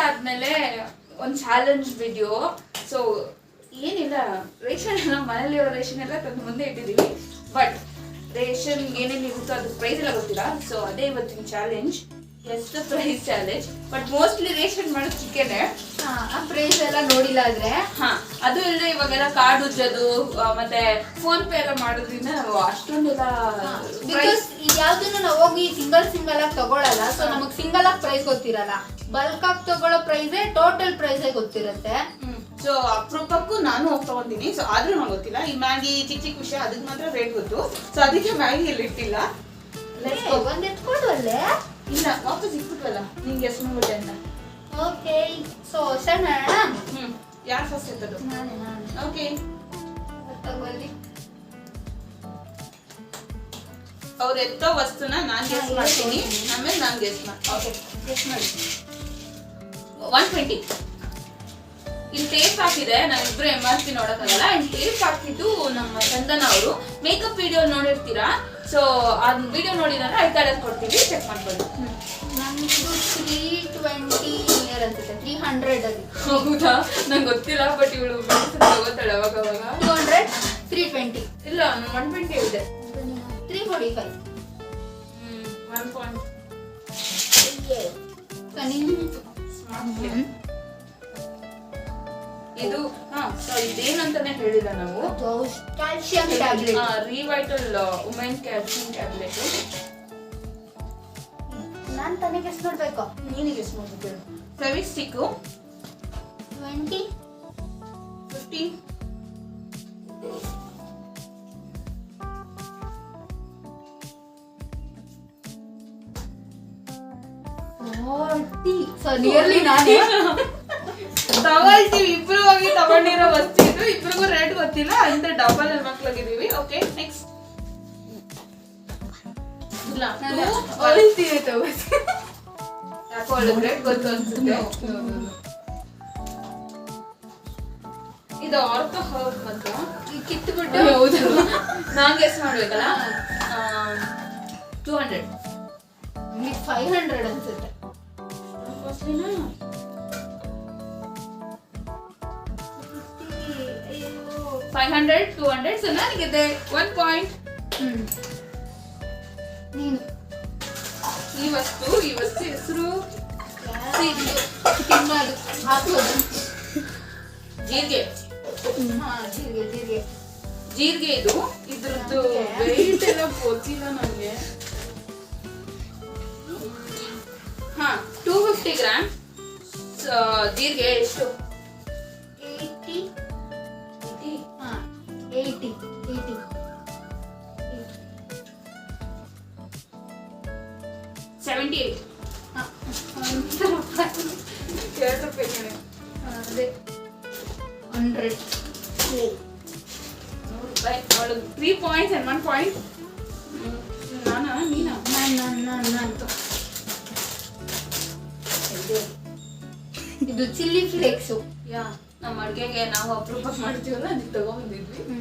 ಆದ್ಮೇಲೆ ಒಂದು challenge video. So ಏನಿಲ್ಲ, ರೇಷನ್ ಎಲ್ಲ ಮನೇಲಿರೋ ರೇಷನ್ ಎಲ್ಲ ತಂದು ಮುಂದೆ ಇಟ್ಟಿದ್ದೀವಿ. ಬಟ್ ರೇಷನ್ ಏನೇನು ಇರುತ್ತೋ ಅದು ಪ್ರೈಸ್ ಎಲ್ಲ ಗೊತ್ತಿಲ್ಲ. ಸೊ ಅದೇ ಇವತ್ತಿನ ಚಾಲೆಂಜ್, ಎಷ್ಟು price challenge. But mostly ration ಮಾಡೋದು ಚಿಕನ್. ಆ ಪ್ರೈಸ್ ಎಲ್ಲ ನೋಡಿಲ್ಲ ಆದ್ರೆ ಅದು ಇಲ್ಲದೆ ಇವಾಗೆಲ್ಲ ಕಾರ್ಡ್ ಉಜ್ಜೋದು ಮತ್ತೆ ಫೋನ್ ಪೇ ಎಲ್ಲ ಮಾಡೋದ್ರಿಂದ ನಾವು ಅಷ್ಟೊಂದೆಲ್ಲ ಯಾವ್ದನ್ನು ನಾವು ಹೋಗಿ ಸಿಂಗಲ್ ಆಗಿ ತಗೊಳಲ್ಲ. ಸೊ ನಮಗ್ ಸಿಂಗಲ್ ಆಗಿ ಪ್ರೈಸ್ ಗೊತ್ತಿರಲ್ಲ, ಬಲ್ಕ್ ಆಗಿ ತಗೊಳ್ಳೋ ಪ್ರೈಸೇ ಟೋಟಲ್ ಪ್ರೈಸೇ ಗೊತ್ತಿರುತ್ತೆ. ಸೊ ಅಪರೂಪಕ್ಕೂ ನಾನು ಹೋಗಿ ತಗೊಂತೀನಿ. ಸೊ ಆದ್ರೂ ನಂಗೆ ಗೊತ್ತಿಲ್ಲ. ಈ ಮ್ಯಾಗಿ ಚಿಕ್ಕ ವಿಷಯ ಅದಕ್ಕೆ ಮಾತ್ರ ರೇಟ್ ಗೊತ್ತು. ಸೊ ಅದಕ್ಕೆ ಮ್ಯಾಗಿ ಇಲ್ಲಿ ಇಟ್ಟಿಲ್ಲ. ಒಂದ್ ಎತ್ಕೊಂಡು ಅಲ್ಲೇ ಇಲ್ಲ, ವಾಪಸ್ ಇಟ್ಬಿಟ್ವಲ್ಲ ನಿಂಗೆ ಎಷ್ಟು ಮಾಡ್ಬಿಟ್ಟೆ ಅಂತ. ಓಕೆ, ಸೊ ಸಣ್ಣ ಯಾರು ಫಸ್ಟ್ ಎತ್ತದು? ಓಕೆ, ತಗೊಳ್ಳಿ. ಅವ್ರು ಎತ್ತೋ ವಸ್ತುನ ನಾನು ಗೆಸ್ ಮಾಡ್ತೀನಿ, ಆಮೇಲೆ ನಾನು ಗೆಸ್ ಮಾಡಿ. ಓಕೆ, ಗೆಸ್ ಮಾಡಿ. 120. ಇಲ್ಲಿ ಟೇಪ್ ಹಾಕಿದೆ, ನಾವಿಬ್ರು MRP ನೋಡೋಕ್ಕಾಗಲ್ಲ. ಇಲ್ಲಿ ಟೇಪ್ ಹಾಕಿದ್ದು ನಮ್ಮ ಚಂದನ ಅವರು ಮೇಕಪ್ ವಿಡಿಯೋ ನೋಡಿರ್ತೀರಾ. ಸೊ ಆ ವಿಡಿಯೋ ನೋಡಿದ್ರೆ ಐ ಕೊಡ್ತೀವಿ, ಚೆಕ್ ಮಾಡ್ಕೊಳ್ಳಿ. ನಮ್ದು 320 ನಿಯರ್ ಅನ್ಸುತ್ತೆ, 300 ಅಲ್ಲಿ. ಹೌದಾ? ನಂಗೆ ಗೊತ್ತಿಲ್ಲ, ಬಟ್ ಇವಳು ತಗೋತಾಳೆ ಅವಾಗ ಅವಾಗ. 200, 320. ಇಲ್ಲ, 120 ಇದೆ. 345. 1 ಪಾಯಿಂಟ್. ಇದು ಇದೇನಂತಾನೆ ಹೇಳಿಲ್ಲ ನಾವು. Calcium tablet, Revital women calcium tablet. ನಾನು ತಾನೇ ಗೆಸ್ ಮಾಡ್ಬೇಕು. ನೀನಿಗೆ ಗೆಸ್ ಮಾಡ್ಬೇಕು. ಫೆವಿಸ್ಟಿಕ್ 20, 15, 40. ಸೊ ನಿಯರ್ಲಿ ನಾನೇ ತಗೊಳ್ತೀವಿ. ಇಬ್ರು ಹೋಗಿ ತಗೊಂಡಿರೋ ವಸ್ತು ಇದು. ಇಬ್ರಿಗೂ ರೇಟ್ ಗೊತ್ತಿಲ್ಲ, ಅಂತ ಡಬಲ್ ಮಕ್ಳಾಗಿದ್ದೀವಿ. Okay, next. ಇಲ್ಲ, ಹೋಲ್ತೀವಿ ತಗೋ. ಯಾಕೋ ಒಳ್ಳೆ ರೇಟ್ ಗೊತ್ತು ಅನ್ಸುತ್ತೆ. ಇದು ಆರ್ಥೋ ಹರ್ಬ್ ಮತ್ತು ಕಿತ್ತುಬಿಟ್ಟು. ಹೌದು, ನಾನ್ ಗೆಸ್ ಮಾಡ್ಬೇಕಲ್ಲ. 200. 500 ಅನ್ಸುತ್ತೆ. 500, 200. ಸೊ ನನಗಿದೆ 1 ಪಾಯಿಂಟ್. ನೀನು ಈ ವಸ್ತು ಹೆಸರು ತಿನ್ನೋದು ಹಾಕೋದು. ಜೀರಿಗೆ. ಜೀರಿಗೆ ಇದು. ಇದ್ರದ್ದು ವೆಯ್ಟ್ ಎಲ್ಲ ಗೊತ್ತಿಲ್ಲ ನನಗೆ. 250 ಗ್ರಾಮ್ ಜೀರಿಗೆ. ಎಷ್ಟು? 80. 78. 2 ರೂಪಾಯಿ ಕಣೆ. ಅದೇ 100. 100 ರೂಪಾಯಿ. ಅವಳು 3 ಪಾಯಿಂಟ್ಸ್ and 1 ಪಾಯಿಂಟ್. ನೀನಾ? ನಾನು ಇದು ಚಿಲ್ಲಿ ಫ್ಲೇಕ್ಸು. ನಮ್ಮ ಅಡುಗೆಗೆ ನಾವು ಅಪರೂಪ ಮಾಡ್ತೀವಲ್ಲ, ಅದಕ್ಕೆ ತಗೊಂಡ್ಬಂದಿದ್ವಿ.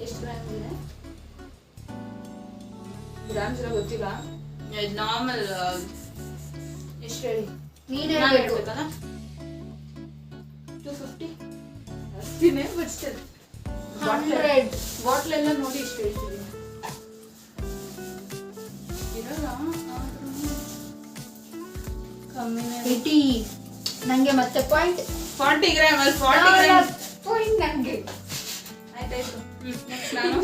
ಎಷ್ಟು ಗ್ರಾಮ್ ಇದೆ? ಗ್ರಾಮ್ಸ್ ಎಲ್ಲ ಗೊತ್ತಿಲ್ಲ. ನಾರ್ಮಲ್ ಎಷ್ಟು ಹೇಳಿ? ನೀನೇ ಹೇಳ್ಬೇಕಲ್ಲ. 250 ಅಷ್ಟಿನೇ. But still 100. ಬಾಟ್ಲ್ ಎಲ್ಲ ನೋಡಿ ಇಷ್ಟು ಹೇಳ್ತೀವಿ. ಇರಲ್ಲ ಕಮ್ಮಿನೇ. 80. ನಂಗೆ ಮತ್ತೆ ಪಾಯಿಂಟ್. 40 ಗ್ರಾಮ್. ಅಲ್ಲಿ 40 ಗ್ರಾಮ್ ಪಾಯಿಂಟ್ ನಂಗೆ. ಆಯ್ತಾಯ್ತು. ನೆಕ್ಸ್ಟ್ ನಾನು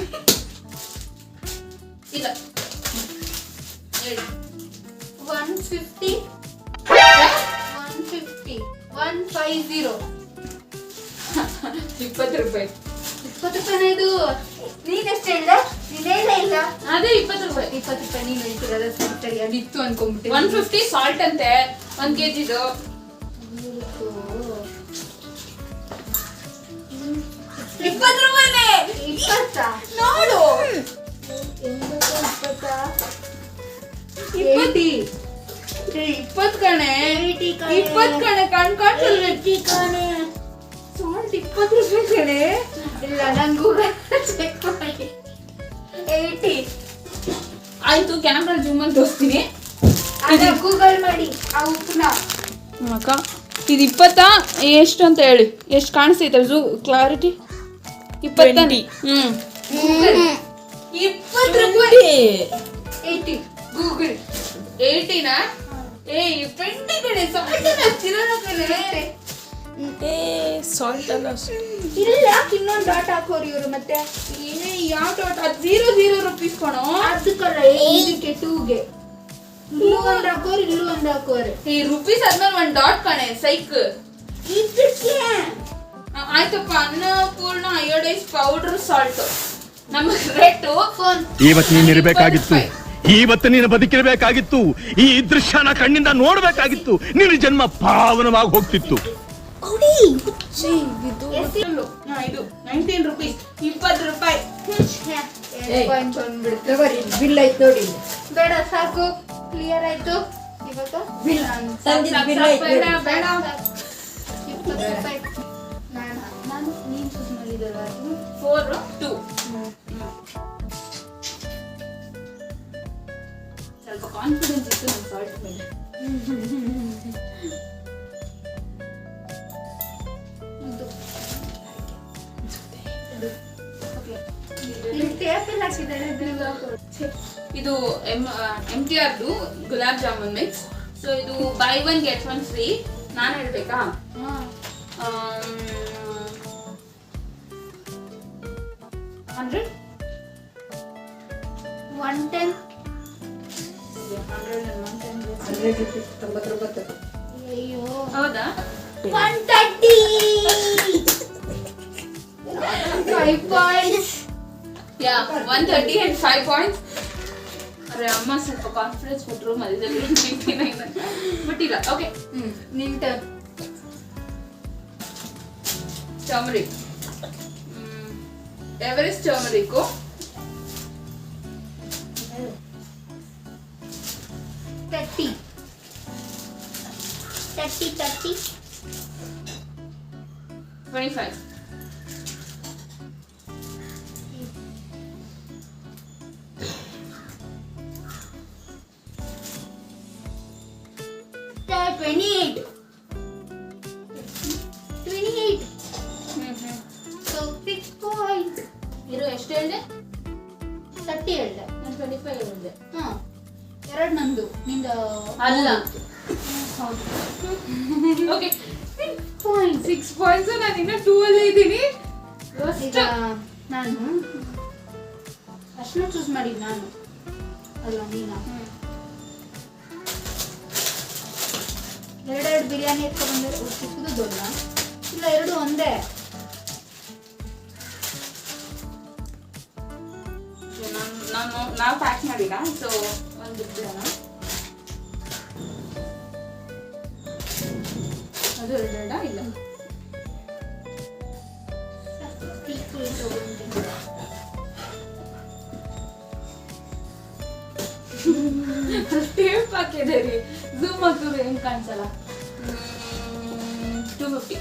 ಇಲ್ಲ ಹೇಳಿ. 150. 150. 150. 20 ರೂಪಾಯಿ. 20 ರೂಪಾಯಿ ಇದು. ನೀನೆಷ್ಟು ಹೇಳ್ದೆ? ನೀನೇ ಇಲ್ಲ. ಅದೇ 20 ರೂಪಾಯಿ. 20 ರೂಪಾಯಿ ನೀನು ಹೇಳ್ತಿರೋದು ಸರಿ. ಅದಿತ್ತು ಅನ್ಕೊಂಡ್ಬಿಟ್ಟೆ. 150 ಸಾಲ್ಟ್ ಅಂತೆ 1 kgದು. 20 ರೂಪಾಯಿನೇ. 20 ನೋಡು. 80. 20 ಕಣೆ. 20 ಕಣೆ. ಕಣೆ. ಸಾಲ್ಟ್ 20 ರೂಪಾಯಿ ಕಣೆ. ಇಲ್ಲ, ನಾನು ಗೂಗಲ್ ಚೆಕ್ ಮಾಡಿ. 80. ಆಯ್ತು, ಕ್ಯಾಮ್ರಾ ಜೂಮ್ ಅಲ್ಲಿ ತೋರಿಸ್ತೀನಿ. ಗೂಗಲ್ ಮಾಡಿ ಆ ಉಪ್ಪನ್ನ. ಅಕ್ಕ ಇದು 20 ಎಷ್ಟು ಅಂತ ಹೇಳಿ, ಎಷ್ಟು ಕಾಣಿಸ್ತೈತೆ ಝೂ ಕ್ಲಾರಿಟಿ? 20. 20 ರೂಪಾಯಿ. 80 ಗೂಗಲ್ 80ನಾ? 20 ಕಡೆ ಸಾಲ್ಟ್ ಹಚ್ಚಿರೋಣ ಕಡೆ. ಸಾಲ್ಟ್ ಅಲ್ಲ ಇಲ್ಲ, ಇನ್ನೊಂದು ಡಾಟ್ ಹಾಕೋರಿ ಇವರು. ಮತ್ತೆ ಯಾವ ಡಾಟ್? ಅದು 0 ರೂಪೀಸ್ ಕೊಣೋ. ಅದಕ್ಕಲ್ಲ, ಇದಕ್ಕೆ 2ಗೆ ಇಲ್ಲೂ ಒಂದು ಹಾಕೋರಿ, ಇಲ್ಲೂ ಒಂದು ಹಾಕೋರಿ. ಈ ರೂಪೀಸ್ ಆದ್ಮೇಲೆ ಒಂದು ಡಾಟ್ ಕಣೆ ಸೈಕ್. ಇದಕ್ಕೆ ಆಯ್ತಪ್ಪ. ಅನ್ನಪೂರ್ಣ ಅಯೋಡೈಸ್ ಪೌಡರ್ ಸಾಲ್ಟ್ ನಮ್ಮ ರೇಟು ಫೋನ್. ಇವತ್ತು ನೀನು ಇರಬೇಕಾಗಿತ್ತು, ಇವತ್ತು ನೀನು ಬದುಕಿರಬೇಕಾಗಿತ್ತು, ಈ ದೃಶ್ಯನ ಕಣ್ಣಿಂದ ನೋಡ್ಬೇಕಾಗಿತ್ತು, ನಿನ್ನ ಜನ್ಮ ಪಾವನವಾಗಿ ಹೋಗ್ತಿತ್ತು. ಇದು 19 ರೂಪೀಸ್. 20 ರೂಪಾಯಿ. ಬಿಲ್ ಆಯ್ತು ನೋಡಿ. ಬೇಡ, ಸಾಕು, ಕ್ಲಿಯರ್ ಆಯ್ತು. ಇವಾಗ ಬಿಲ್ ಬೇಡ ಬೇಡ. 20 ರೂಪಾಯಿ. ನಾನು ನೀನು ಚೂಸ್ ಮಾಡಿದ್ದಲ್ಲ, 4 2. ಸ್ವಲ್ಪ ಕಾನ್ಫಿಡೆನ್ಸ್ ಇತ್ತು ನಮ್ಮ ಸಾಲ್ಟ್ ಮೇಲೆ. ಇದು MTRದು ಗುಲಾಬ್ ಜಾಮೂನ್ ಮಿಕ್ಸ್. ಸೊ ಇದು ಬೈ 1 get 1 ಫ್ರೀ. ನಾನು ಹೇಳ್ಬೇಕಾ? 100 110 ಅಯ್ಯೋ ಹೌದಾ? 130 5 ಪಾಯಿಂಟ್ಸ್. Yeah 130 and 5 points. ಅರೆ ಅಮ್ಮ ಸ್ವಲ್ಪ ಕಾನ್ಫಿಡೆನ್ಸ್ ಕೊಟ್ಟರು ಮಧ್ಯದಲ್ಲಿ 59 ಬಟ್ ಇಲ್ಲ. ಓಕೆ, ನಿನ್ turn. Turmeric. Everest turmeric 30 25. So 6 points. ಇರು ಎಷ್ಟು ಹೇಳಿದೆ? 30 ಹೇಳಿದೆ. ನಾನು 25 ಹೇಳಿದೆ. ಎರಡು ನಂದು, ನಿಂದ ಅಲ್ಲ. Okay 6 points. ನಾನು ಇನ್ನ 2 ಅಲ್ಲೇ ಇದ್ದೀನಿ. ಈಗ ನಾನು ಅಷ್ಟನ್ನ ಚೂಸ್ ಮಾಡಿದ್ದು ನಾನು ಅಲ್ಲ ನೀನಾ? ಎರಡೆರಡು ಬಿರಿಯಾನಿ ಎತ್ಕೊಂಡ್ಬಂದ್ರೆ ಸಿಕ್ಕುದು ದೊಡ್ಡ ಇಲ್ಲ, ಎರಡು ಒಂದೇ. ನಾವು ಪ್ಯಾಕ್ ಮಾಡಿಲ್ಲ. ಸೊ ಒಂದು ಬಿಡೋಣ. ಅದು ಎರಡ ಇಲ್ಲ. ಟೇಪ್ ಹಾಕಿದೆ ರೀ, ಝೂಮ್ ಹಾಕಿದ್ರೆ ಹೆಂಗ್ ಕಾಣಿಸಲ್ಲ. 250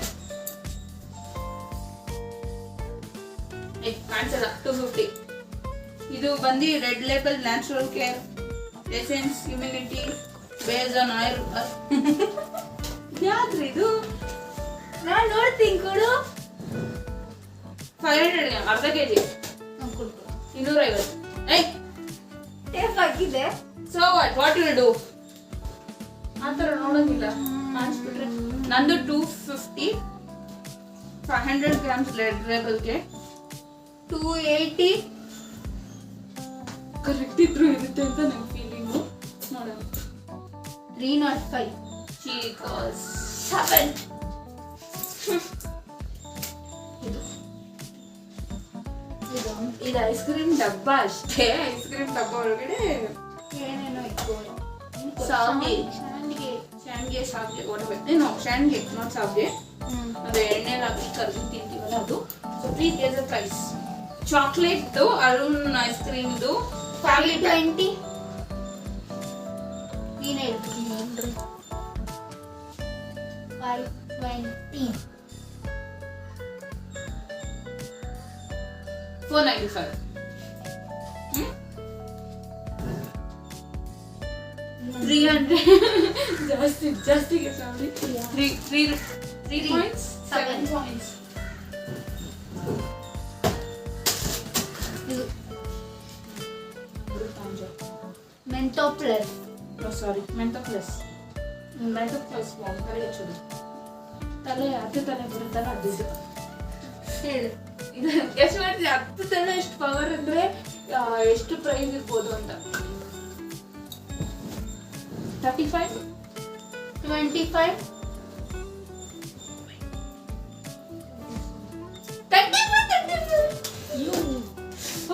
ಕಾಣಿಸಲ್ಲ. 250. ಇದು ಬಂದು red label natural care essence immunity based on oil. ಯಾವ್ದ್ರಿ ಇದು? ನಾನು ನೋಡ್ತೀನಿ ಕೊಡು. 500 ಅರ್ಧ ಕೆಜಿ 250. ಟೇಪ್ ಹಾಕಿದೆ. So what will do? ಆ ಥರ ನೋಡೋಂಗಿಲ್ಲ ಕಾಣಿಸ್ಬಿಟ್ರೆ. ನಂದು 250 500 grams ರೆಡ್ ಲೇಬಲ್ಗೆ 280 ಕರೆಕ್ಟ್ ಇದ್ರು ಇರುತ್ತೆ ಅಂತ ನನ್ನ ಫೀಲಿಂಗು. ನೋಡೋಣ. 305 ಚೀಕಸ್ 7. ಇದು ಐಸ್ ಕ್ರೀಮ್ ಡಬ್ಬ ಅಷ್ಟೇ. ಐಸ್ ಕ್ರೀಮ್ ಡಬ್ಬ ಒಳಗಡೆ ಏನೇನೋ ಇತ್ತು. ಶಾವಿಗೆ ಶಾವಿಗೆ ಶಾವಿಗೆ ಒಡಬೇಕು. ಏನೋ ಶಾವಿಗೆ ನಾಟ್ ಶಾವಿಗೆ. ಅದು ಎಣ್ಣೆಲಿ ಹಾಕಿ ಕರ್ದು ತಿಂತೀವಲ್ಲ ಅದು. So please guess the price. ಚಾಕ್ಲೇಟ್ದು ಅರುಣ್ ಐಸ್ ಕ್ರೀಮ್ದು 520. ನೀನು ಹೇಳ್ತೀನಿ 520. 495. 300 ಜಾಸ್ತಿ ಗೆಸ್ ಮಾಡಿ 3 ಪಾಯಿಂಟ್ಸ್ 7 ಪಾಯಿಂಟ್ಸ್. ಇದು ಮೆಂಟೋ ಪ್ಲಸ್. ಸಾರಿ ಮೆಂಟೋ ಪ್ಲಸ್ ತಲೆ ಹೆಚ್ಚೋದು ತಲೆ 10 ತಲೆ ಬರುತ್ತಲ್ಲ ಅದು ಹೇಳು. ಇದು ಎಷ್ಟು ಮಾಡ್ತೀವಿ 10 ತಲೆ ಎಷ್ಟು ಪವರ್ ಅಂದ್ರೆ ಎಷ್ಟು ಪ್ರೈಸ್ ಇರ್ಬೋದು ಅಂತ. 35 25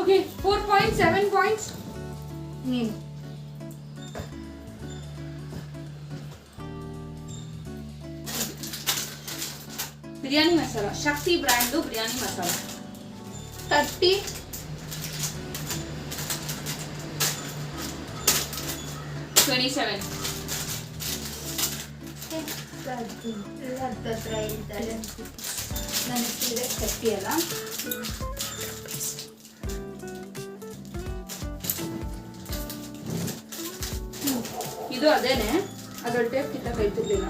ಓಕೆ 4 ಪಾಯಿಂಟ್ಸ್ 7 ಪಾಯಿಂಟ್ಸ್. ನೀನು ಬಿರಿಯಾನಿ ಮಸಾಲ ಶಕ್ತಿ ಬ್ರ್ಯಾಂಡು ಬಿರಿಯಾನಿ ಮಸಾಲ 30 27 ಹತ್ರ ಇದ್ದಾರೆ. ನನ್ನ ಸೀರೆ 30 ಅಲ್ಲ. ಇದು ಅದೇನೆ ಅದ್ರ ಟೇಪ್ ಕಿತ್ತ ಕೈತಿರ್ಲಿಲ್ಲ.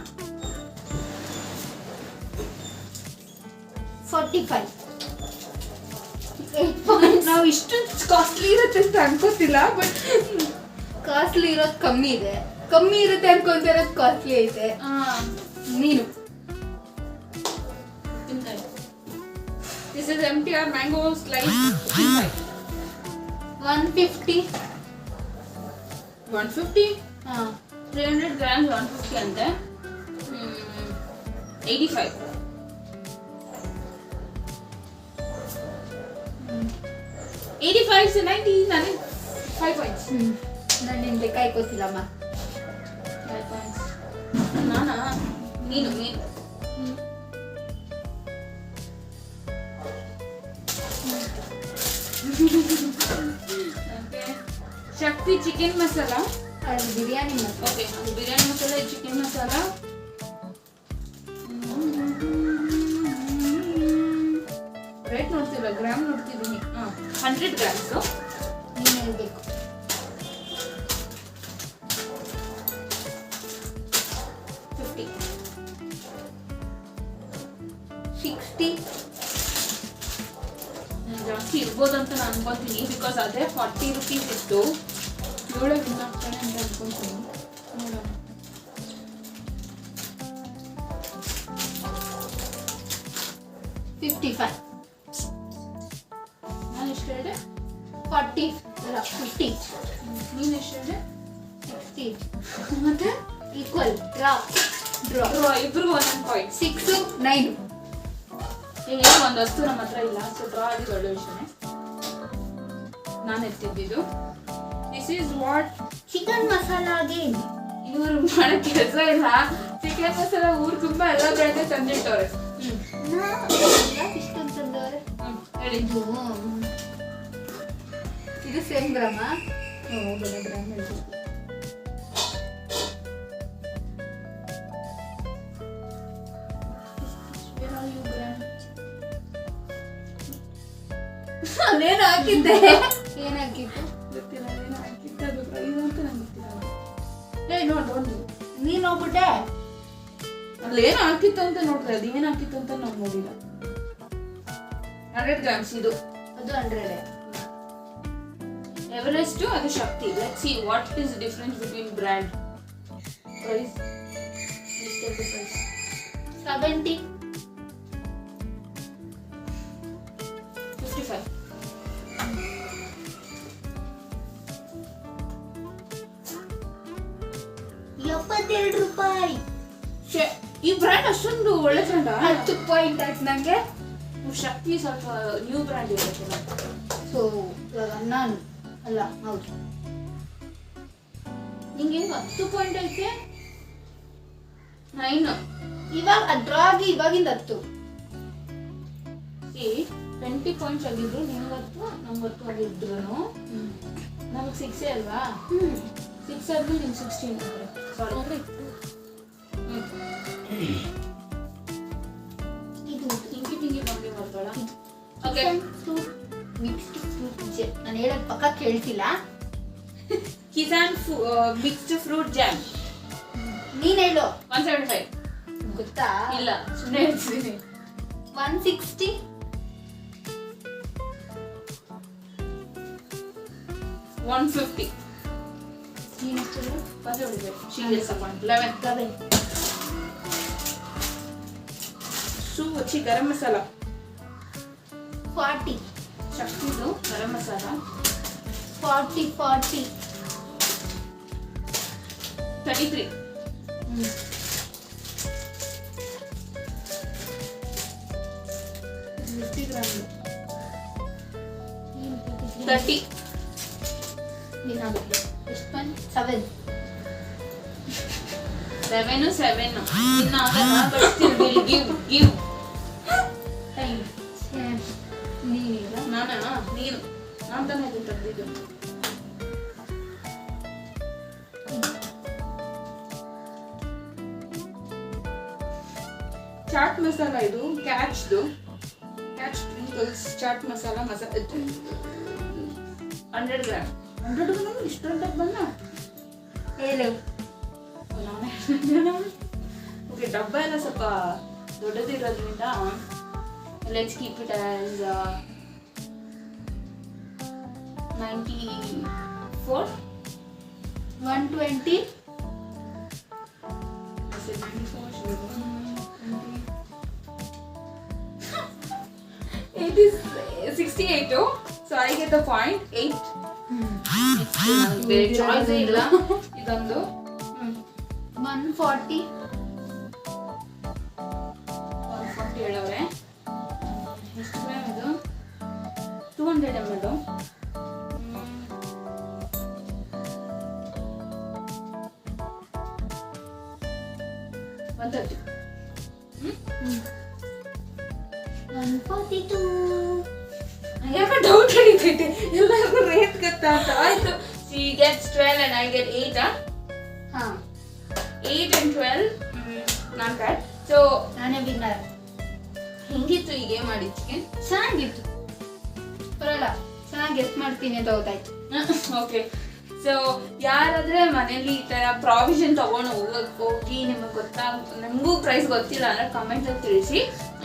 45 8 ಪಾಯಿಂಟ್ಸ್. ನಾವು ಇಷ್ಟೊಂದು ಕಾಸ್ಟ್ಲಿ ಇರುತ್ತೆ ಅಂತ ಅನ್ಕೋತಿಲ್ಲ ಬಟ್ ಕಾಸ್ಟ್ಲಿ ಇರೋದು ಕಮ್ಮಿ ಇದೆ, ಕಮ್ಮಿ ಇರುತ್ತೆ ಅನ್ಕೊಂತಿರೋದು ಕಾಸ್ಟ್ಲಿ ಐತೆ. ನೀನು this is MTR mango slice 150. 150 ಹಾ 300 grams 150 ಅಂತೆ. 85 85 to 90 ನನಗೆ 5 points. ನಾನು ನಿನ್ಗೆ ಕಾಯ್ಕೋತಿಲ್ಲಮ್ಮ. 5 points. ನಾನಾ ನೀನು ಶಕ್ತಿ ಚಿಕನ್ ಮಸಾಲ. ಅದು ಬಿರಿಯಾನಿ ಮಸಾಲ. ಓಕೆ ಅದು ಬಿರಿಯಾನಿ ಮಸಾಲ ಚಿಕನ್ ಮಸಾಲ. ರೇಟ್ ನೋಡ್ತಿಲ್ಲ ಗ್ರಾಮ್ ನೋಡ್ತಿದ್ದೀನಿ. 100 grams. ನೀನು ಹೇಳ್ಬೇಕು. 50 60 ಜಾಸ್ತಿ ಇರ್ಬೋದಂತ ನಾನು ಅನ್ಕೊಂತೀನಿ ಬಿಕಾಸ್ ಅದೇ 40 rupees ಇತ್ತು. 7 ಆಗ್ತಾನೆ ಅಂತ ಅನ್ಕೊಂತೀನಿ. ನೋಡೋಣ 55 ನಾನು ಎಷ್ಟು ಹೇಳಿದೆ? 40 ಅಲ್ಲ 50 ನೀನು ಎಷ್ಟು ಹೇಳಿದೆ? 60 ಮತ್ತೆ ಈಕ್ವಲ್ ಡ್ರಾ ಇಬ್ರಿಗೂ 1 ಪಾಯಿಂಟ್. 6 9. ಈಗ ಒಂದು ವಸ್ತು ನಮ್ಮ ಹತ್ರ ಇಲ್ಲ ಸೊ ಡ್ರಾ ಆಗಿದ್ದು ಒಳ್ಳೆ ವಿಷಯನೇ. ನಾನು ಎತ್ತಿದ್ದು this is what chicken masala again. ಇವ್ರು ಮಾಡೋ ಕೆಲಸ ಇಲ್ಲ. ಚಿಕನ್ ಮಸಾಲ ಊರು ತುಂಬ ಎಲ್ಲ ಕಡೆ ತಂದಿಟ್ಟವ್ರೆ. ಇಷ್ಟೊಂದು ತಂದವ್ರೆ. ಹೇಳಿ ಇದು ಸೇಮ್ ಗ್ರಾಮ. ಅದೇನು ಹಾಕಿದ್ದೆ ಏನಾಗಿತ್ತು ಗೊತ್ತಿಲ್ಲ. ಅದೇನು ಹಾಕಿದ್ದೆ ಅದು ಪ್ರೈಸ್ ಅಂತ ನಂಗೆ ಗೊತ್ತಿಲ್ಲ. ನೋಡಿ ನೀನ್ ಹೋಗ್ಬಿಟ್ಟೆ. ಅಲ್ಲಿ ಏನು ಹಾಕಿತ್ತು ಅಂತ ನೋಡ್ರಿ. ಅದು ಏನು ಹಾಕಿತ್ತು ಅಂತ ನಾವು ನೋಡಿಲ್ಲ. 100 grams ಇದು. ಅದು 100. ಎವರೆಸ್ಟ್ ಅದು Shakti. Let's see what is difference between brand price. ಎಷ್ಟೆಲ್ಲ ಪ್ರೈಸ್? 70 55 72 ರೂಪಾಯಿ. ಈ ಬ್ರ್ಯಾಂಡ್ ಅಷ್ಟೊಂದು ಒಳ್ಳೆ ಬ್ರ್ಯಾಂಡಾ? 10 ಪಾಯಿಂಟ್ ಆಯ್ತು ನಂಗೆ. ಶಕ್ತಿ ಸ್ವಲ್ಪ ನ್ಯೂ ಬ್ರ್ಯಾಂಡ್ ಇರುತ್ತೆ. ಸೊ ಇವಾಗ ನಾನು ಅಲ್ಲ ಹೌದು ನಿಂಗೆ ಹೆಂಗ್ 10 ಪಾಯಿಂಟ್ ಐತೆ? 9 ಇವಾಗ ಅದ್ರಾಗಿ ಇವಾಗಿಂದ 10. 20 ಪಾಯಿಂಟ್ಸ್ ಆಗಿದ್ರು ನಿಮ್ಗೆ 10 ನಮ್ಗೆ 10 ಆಗಿದ್ರು ನಮಗೆ 6 ಅಲ್ವಾ? 6 ಆದ್ಮೇಲೆ ನಿಮ್ಗೆ 16 ಸಾರಿ. ಇದು ಹಿಂಗಿ ಟಿಂಗಿ ಕಮ್ಮಿ ಮಾಡ್ತಾಳ. Okay mixed fruit gel. ನಾನು ಹೇಳೋದು ಪಕ್ಕ ಕೇಳ್ತಿಲ್ಲ. ಕಿಸಾನ್ ಮಿಕ್ಸ್ಡ್ ಫ್ರೂಟ್ ಜಾಮ್ ನೀನ್ ಹೇಳು 175. ಗೊತ್ತಾ? ಇಲ್ಲ ಸುಮ್ಮನೆ ಹೇಳ್ತಿದ್ದೀನಿ. 160. 150. ನೀನ್ ಎಷ್ಟು ಹೇಳು? 11. ಗರಂ ಮಸಾಲ 40. ಶಕ್ತಿದು ಗರಂ ಮಸಾಲ 40. 33. 50 ಗ್ರಾಮ್ 30. ಏನಾಗುತ್ತೆ? ಎಷ್ಟು ಬಂದು 7. 7 ಇನ್ನ ಆಗಲ್ಲ but still will give time ನೀನಿಲ್ಲ. ನೀನು ನಾನು ತಾನೇ ಇದು ತಂದಿದ್ದು. ಚಾಟ್ ಮಸಾಲ ಇದು Catch sprinkles chaat masala 100 gram. 100 gram ಇಷ್ಟೊಂದು ಬಂದ ಹೇಳು. ಓಕೆ, ಡಬ್ಬ ಎಲ್ಲ ಸ್ವಲ್ಪ ದೊಡ್ಡದಿರೋದ್ರಿಂದ let's keep it as 94. 120. It is 68. So I get the point 8. Choice ಇಲ್ಲ ಇದೊಂದು 140. 140 ಹೇಳವ್ರೆ. ಎಷ್ಟು ಗ್ರಾಮ್ ಇದು? 200 ml. 130. 142. ಯಾಕೆ ಡೌಟ್ ಹಿಡಿತೈತೆ ಎಲ್ಲರಿಗೂ ರೇಟ್ ಗೊತ್ತಾಗ್ತಾ ಆಯ್ತು. She gets 12 and I get 8. ಹಾ 8 and 12 not bad. So ನಾನೇ ವಿನ್ನರ್. ಹೆಂಗಿತ್ತು ಈ ಗೇಮ್ ಆಡಿದ್ದಕ್ಕೆ? ಚೆನ್ನಾಗಿತ್ತು, ಬರಲ್ಲ, ಚೆನ್ನಾಗಿ ಗೆಸ್ಟ್ ಮಾಡ್ತೀನಿ ಅಂತ ಗೊತ್ತಾಯ್ತು. ಓಕೆ, ಸೊ ಯಾರಾದ್ರೆ ಮನೇಲಿ ಈ ತರ ಪ್ರಾವಿಷನ್ ತಗೊಂಡು ಹೋಗಿ ನಿಮಗೆ ನಮಗೂ ಪ್ರೈಸ್ ಗೊತ್ತಿಲ್ಲ ಅಂದ್ರೆ ಕಮೆಂಟ್ ಅಲ್ಲಿ ತಿಳಿಸಿ.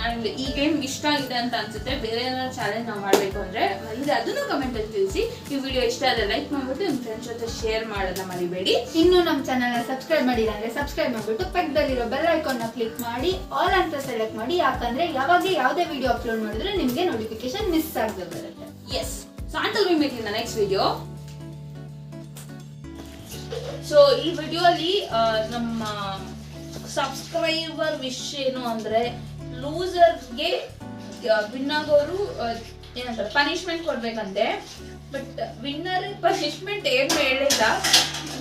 ಅಂಡ್ ಈ ಗೇಮ್ ಇಷ್ಟ ಆಗಿದೆ ಅಂತ ಅನ್ಸುತ್ತೆ, ಬೇರೆ ಏನಾದ್ರು ಚಾಲೆಂಜ್ ನಾವು ಮಾಡಬೇಕು ಅಂದ್ರೆ ಇದು ಅದನ್ನು ಕಮೆಂಟ್ ಅಲ್ಲಿ ತಿಳಿಸಿ. ಈ ವಿಡಿಯೋ ಇಷ್ಟ ಆದರೆ ಲೈಕ್ ಮಾಡ್ಬಿಟ್ಟು ನಿಮ್ಮ ಫ್ರೆಂಡ್ಸ್ ಜೊತೆ ಶೇರ್ ಮಾಡೋದನ್ನ ಮರಿಬೇಡಿ. ಇನ್ನು ನಮ್ಮ ಚಾನಲ್ನ ಸಬ್ಸ್ಕ್ರೈಬ್ ಮಾಡಿಲ್ಲ ಅಂದ್ರೆ ಸಬ್ಸ್ಕ್ರೈಬ್ ಮಾಡಿಬಿಟ್ಟು ಪಕ್ಕದಲ್ಲಿರೋ ಬೆಲ್ ಐಕಾನ್ನ ಕ್ಲಿಕ್ ಮಾಡಿ ಆಲ್ ಅಂತ ಸೆಲೆಕ್ಟ್ ಮಾಡಿ, ಯಾಕಂದ್ರೆ ಯಾವಾಗ ಯಾವುದೇ ವಿಡಿಯೋ ಅಪ್ಲೋಡ್ ಮಾಡಿದ್ರೆ ನಿಮಗೆ ನೋಟಿಫಿಕೇಶನ್ ಮಿಸ್ ಆಗದೆ ಬರುತ್ತೆ. Yes, so until we meet in the next video. So ಈ ವಿಡಿಯೋಲಿ ನಮ್ಮ ಸಬ್ಸ್ಕ್ರೈಬರ್ ವಿಶ್ ಏನು ಅಂದ್ರೆ ಲೂಸರ್ಗೆ ವಿನ್ ಆಗೋರು ಏನಂತಾರೆ ಪನಿಷ್ಮೆಂಟ್ ಕೊಡ್ಬೇಕಂತೆ. ಬಟ್ ವಿನ್ನರ್ ಪನಿಷ್ಮೆಂಟ್ ಏನು ಹೇಳಿಲ್ಲ.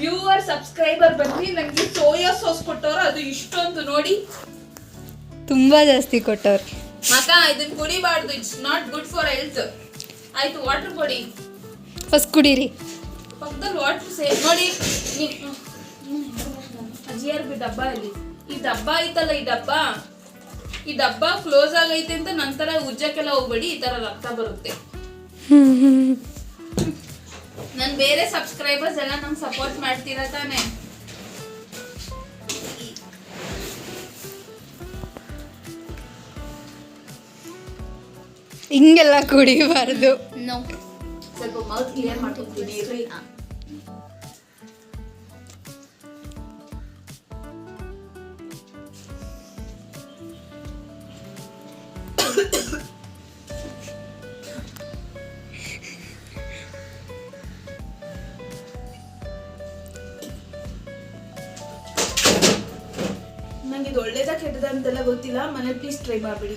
ವ್ಯೂವರ್ ಸಬ್ಸ್ಕ್ರೈಬರ್ ಬಂದು ನಂಗೆ ಸೋಯಾ ಸಾಸ್ ಕೊಟ್ಟವ್ರು, ಅದು ಇಷ್ಟೊಂದು ನೋಡಿ ತುಂಬಾ ಜಾಸ್ತಿ ಕೊಟ್ಟವ್ರು. ಮಗ ಇದನ್ನ ಕುಡಿಬಾರ್ದು, it's not good for health. ಆಯ್ತು, ವಾಟರ್ ಕೊಡಿ, ಫಸ್ಟ್ ಕುಡೀರಿ. ಪಕ್ಕದಲ್ಲಿ ವಾಟರ್ ಸೇವ್ ನೋಡಿ. ಅಜಿಆರ್ಬಿ ಡಬ್ಬ ಇಲ್ಲಿ, ಈ ಡಬ್ಬ ಐತಲ್ಲ, ಈ ಡಬ್ಬ ಕ್ಲೋಸ್ ಆಗೈತೆ ಅಂತ ನಂತರ ಉಜ್ಜಕ್ಕೆಲ್ಲ ಹೋಗ್ಬೇಡಿ, ಈ ತರ ರಕ್ತ ಬರುತ್ತೆ. ನನ್ ಬೇರೆ ಸಬ್ಸ್ಕ್ರೈಬರ್ಸ್ ಎಲ್ಲ ನಂಗೆ ಸಪೋರ್ಟ್ ಮಾಡ್ತೀರಾ ತಾನೆ? ಹಿಂಗೆಲ್ಲ ಕುಡಿಬಾರ್ದು. ಸ್ವಲ್ಪ ಮೌತ್ ಕ್ಲಿಯರ್ ಮಾಡ್ಕೊತೀನಿ ಇರ್ರಿ. ನಂಗೆ ಇದು ಒಳ್ಳೇದ ಕೆಟ್ಟದ ಅಂತೆಲ್ಲ ಗೊತ್ತಿಲ್ಲ, ಮನೇಲಿ ಪ್ಲೀಸ್ ಟ್ರೈ ಮಾಡ್ಬಿಡಿ.